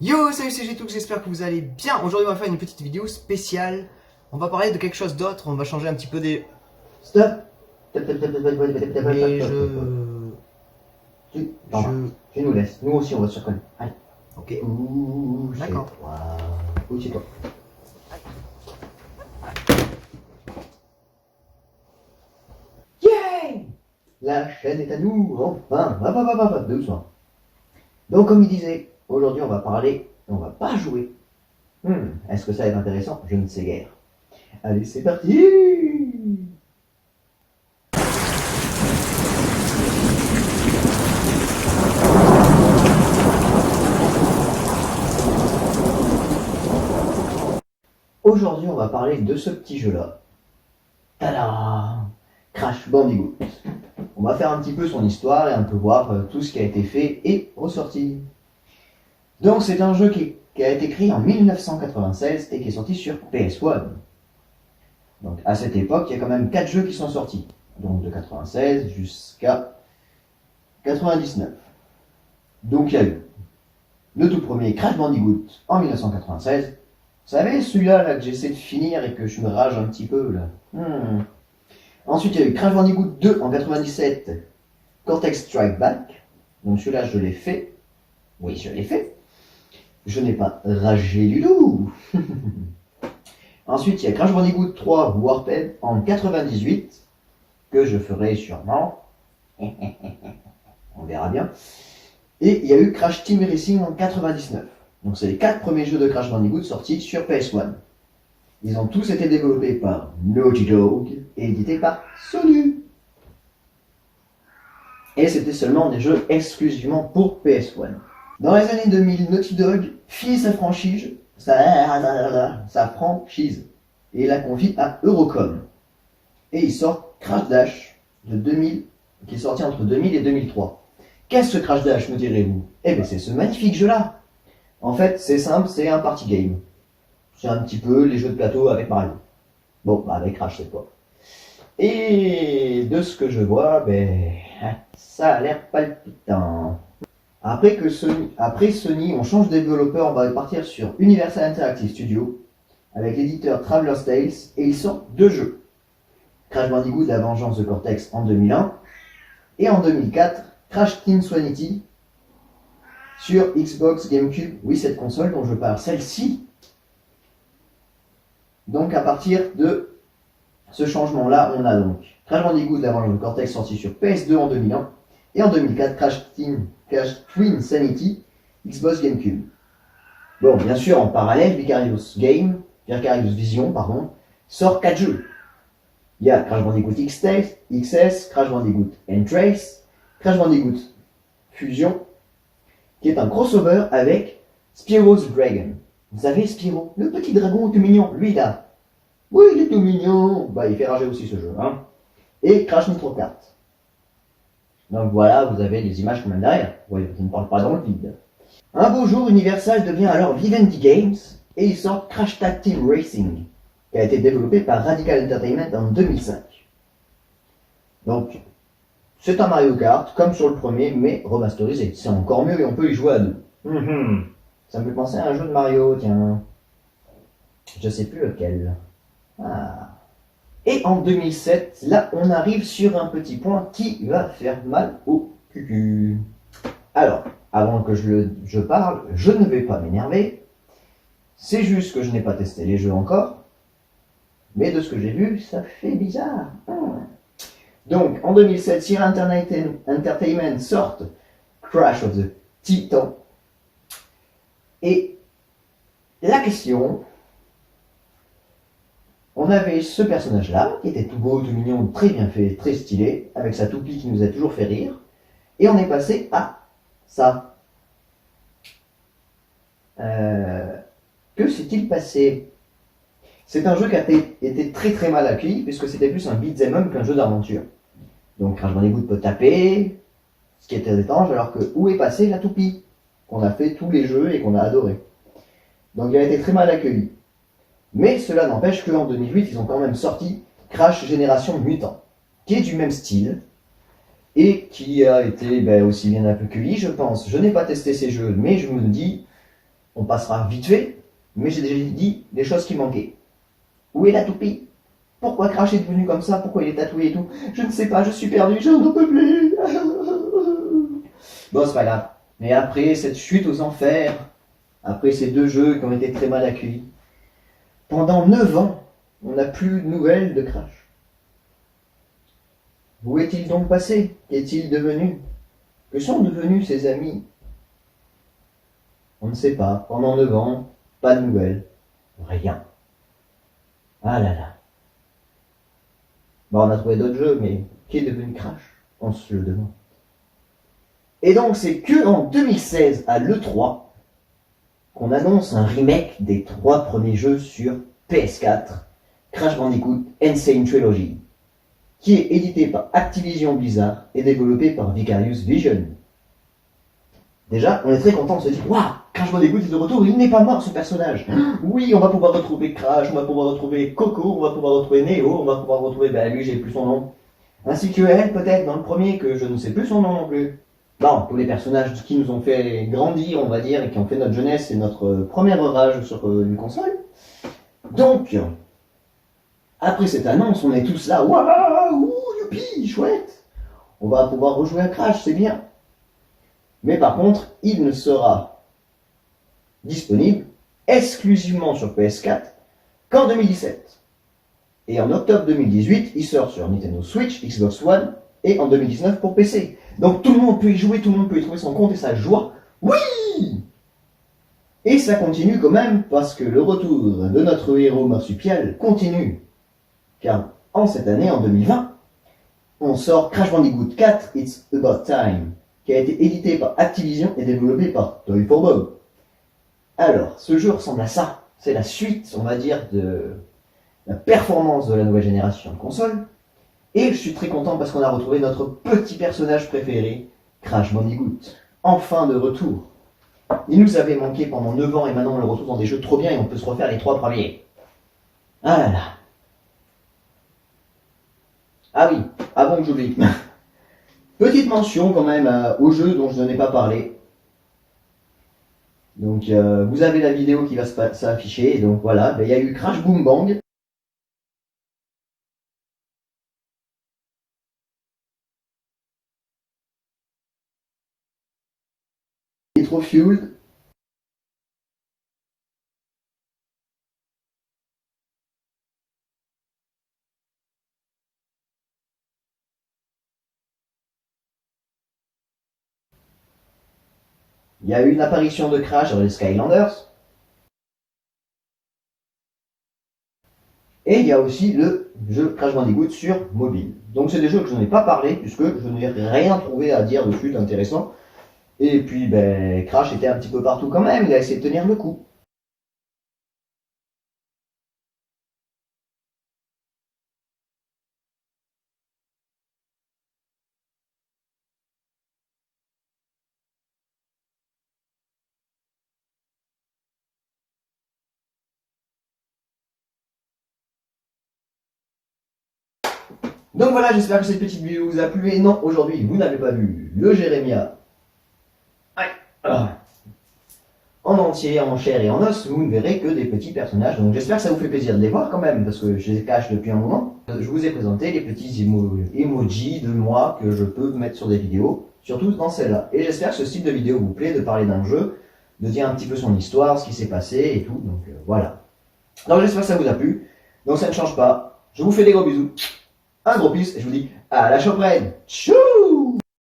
Yo, salut, c'est Gtoux, j'espère que vous allez bien. Aujourd'hui, on va faire une petite vidéo spéciale. On va parler de quelque chose d'autre, on va changer un petit peu des... Stop. Mais je... Tu nous laisses. Nous aussi, on va se reconnaître. Allez. Ok. Ouh, chez D'accord. toi. Où chez toi. Yeah. La chaîne est à nous, enfin. Doucement. Donc, comme il disait, aujourd'hui, on va parler, on va pas jouer. Est-ce que ça va être intéressant? Je ne sais guère. Allez, c'est parti. Aujourd'hui, on va parler de ce petit jeu-là. Tada! Crash Bandicoot. On va faire un petit peu son histoire et un peu voir tout ce qui a été fait et ressorti. Donc, c'est un jeu qui a été créé en 1996 et qui est sorti sur PS1. Donc, à cette époque, il y a quand même 4 jeux qui sont sortis. Donc, de 96 jusqu'à 99. Donc, il y a eu le tout premier Crash Bandicoot en 1996. Vous savez, celui-là là, que j'essaie de finir et que je me rage un petit peu là. Ensuite, il y a eu Crash Bandicoot 2 en 97, Cortex Strike Back. Donc celui-là, je l'ai fait. Oui, je l'ai fait. Je n'ai pas ragé du tout. Ensuite, il y a Crash Bandicoot 3 Warped en 98, que je ferai sûrement. On verra bien. Et il y a eu Crash Team Racing en 99. Donc c'est les 4 premiers jeux de Crash Bandicoot sortis sur PS1. Ils ont tous été développés par Naughty Dog et édités par Sony. Et c'était seulement des jeux exclusivement pour PS1. Dans les années 2000, Naughty Dog finit sa franchise, et la confie à Eurocom. Et il sort Crash Dash de 2000, qui est sorti entre 2000 et 2003. Qu'est-ce que Crash Dash, me direz-vous? Eh bien, c'est ce magnifique jeu-là. En fait, c'est simple, c'est un party game. C'est un petit peu les jeux de plateau avec Mario. Bon, bah avec Crash cette fois. Et de ce que je vois, ça a l'air palpitant. Après Sony, on change de développeur, on va partir sur Universal Interactive Studios avec l'éditeur Traveler's Tales et ils sortent 2 jeux. Crash Bandicoot La Vengeance de Cortex en 2001 et en 2004 Crash Team Sanity sur Xbox, GameCube, oui cette console dont je parle, celle-ci. Donc à partir de ce changement-là, on a donc Crash Bandicoot La Vengeance de Cortex sorti sur PS2 en 2001 et en 2004 Crash Twin Sanity Xbox GameCube. Bon, bien sûr, en parallèle, Vicarious Vision, sort 4 jeux. Il y a Crash Bandicoot XS, Crash Bandicoot N-Trace, Crash Bandicoot Fusion, qui est un crossover avec Spyro's Dragon. Vous savez, Spyro, le petit dragon tout mignon, lui là. Oui, il est tout mignon. Bah, il fait rager aussi ce jeu, hein. Et Crash Nitro Kart. Donc voilà, vous avez les images quand même derrière. Oui, je ne parle pas dans le vide. Un beau jour, Universal devient alors Vivendi Games et il sort Crash Tag Team Racing, qui a été développé par Radical Entertainment en 2005. Donc, c'est un Mario Kart, comme sur le premier, mais remasterisé. C'est encore mieux et on peut y jouer à 2. Ça me fait penser à un jeu de Mario, tiens. Je sais plus lequel. Ah. Et en 2007, là, on arrive sur un petit point qui va faire mal au cucu. Alors, avant que je parle, je ne vais pas m'énerver. C'est juste que je n'ai pas testé les jeux encore. Mais de ce que j'ai vu, ça fait bizarre. Donc, en 2007, Sierra Entertainment sort Crash of the Titan. Et la question... On avait ce personnage-là, qui était tout beau, tout mignon, très bien fait, très stylé, avec sa toupie qui nous a toujours fait rire. Et on est passé à ça. Que s'est-il passé? C'est un jeu qui a été très très mal accueilli, puisque c'était plus un beat'em up qu'un jeu d'aventure. Donc Crash Bandicoot peut taper, ce qui était étrange, alors que où est passée la toupie? Qu'on a fait tous les jeux et qu'on a adoré. Donc il a été très mal accueilli. Mais cela n'empêche qu'en 2008, ils ont quand même sorti Crash Génération Mutant, qui est du même style, et qui a été aussi bien accueilli, je pense. Je n'ai pas testé ces jeux, mais je me dis, on passera vite fait, mais j'ai déjà dit des choses qui manquaient. Où est la toupie? Pourquoi Crash est devenu comme ça? Pourquoi il est tatoué et tout? Je ne sais pas, je suis perdu, je n'en peux plus. Bon, c'est pas grave. Mais après cette chute aux enfers, après ces 2 jeux qui ont été très mal accueillis, pendant 9 ans, on n'a plus de nouvelles de Crash. Où est-il donc passé? Qu'est-il devenu? Que sont devenus ses amis? On ne sait pas. Pendant 9 ans, pas de nouvelles. Rien. Ah là là. Bon, on a trouvé d'autres jeux, mais qui est devenu Crash? On se le demande. Et donc, c'est que en 2016, à l'E3, qu'on annonce un remake des 3 premiers jeux sur PS4, Crash Bandicoot Insane Trilogy, qui est édité par Activision Blizzard et développé par Vicarious Vision. Déjà, on est très content de se dire « Waouh, Crash Bandicoot est de retour, il n'est pas mort ce personnage !» Oui, on va pouvoir retrouver Crash, on va pouvoir retrouver Coco, on va pouvoir retrouver Neo, on va pouvoir retrouver, lui j'ai plus son nom, ainsi que elle peut-être dans le premier, que je ne sais plus son nom non plus. Bon, tous les personnages qui nous ont fait grandir, on va dire, et qui ont fait notre jeunesse et notre première rage sur une console. Donc, après cette annonce, on est tous là, waouh, youpi, chouette. On va pouvoir rejouer à Crash, c'est bien. Mais par contre, il ne sera disponible exclusivement sur PS4 qu'en 2017. Et en octobre 2018, il sort sur Nintendo Switch, Xbox One et en 2019 pour PC. Donc tout le monde peut y jouer, tout le monde peut y trouver son compte et sa joie. Oui! Et ça continue quand même parce que le retour de notre héros marsupial continue. Car en cette année, en 2020, on sort Crash Bandicoot 4 It's About Time, qui a été édité par Activision et développé par Toy for Bob. Alors, ce jeu ressemble à ça. C'est la suite, on va dire, de la performance de la nouvelle génération de console. Et je suis très content parce qu'on a retrouvé notre petit personnage préféré, Crash Bandicoot. Enfin de retour. Il nous avait manqué pendant 9 ans et maintenant on le retrouve dans des jeux trop bien et on peut se refaire les 3 premiers. Ah là là. Ah oui, avant que j'oublie. Petite mention quand même au jeu dont je n'ai pas parlé. Donc vous avez la vidéo qui va s'afficher. Donc voilà, il y a eu Crash Boom Bang. Nitro Fueled. Il y a eu une apparition de Crash dans les Skylanders. Et il y a aussi le jeu Crash Bandicoot sur mobile. Donc c'est des jeux que je n'en ai pas parlé puisque je n'ai rien trouvé à dire dessus d'intéressant. Et puis Crash était un petit peu partout quand même, il a essayé de tenir le coup. Donc voilà, j'espère que cette petite vidéo vous a plu. Et non, aujourd'hui, vous n'avez pas vu le Jérémia en entier, en chair et en os. Vous ne verrez que des petits personnages. Donc j'espère que ça vous fait plaisir de les voir quand même, parce que je les cache depuis un moment. Je vous ai présenté les petits emojis de moi que je peux mettre sur des vidéos, surtout dans celle-là. Et j'espère que ce style de vidéo vous plaît, de parler d'un jeu, de dire un petit peu son histoire, ce qui s'est passé et tout. Donc voilà. Donc j'espère que ça vous a plu. Donc ça ne change pas. Je vous fais des gros bisous. Un gros peace et je vous dis à la prochaine. Tchou!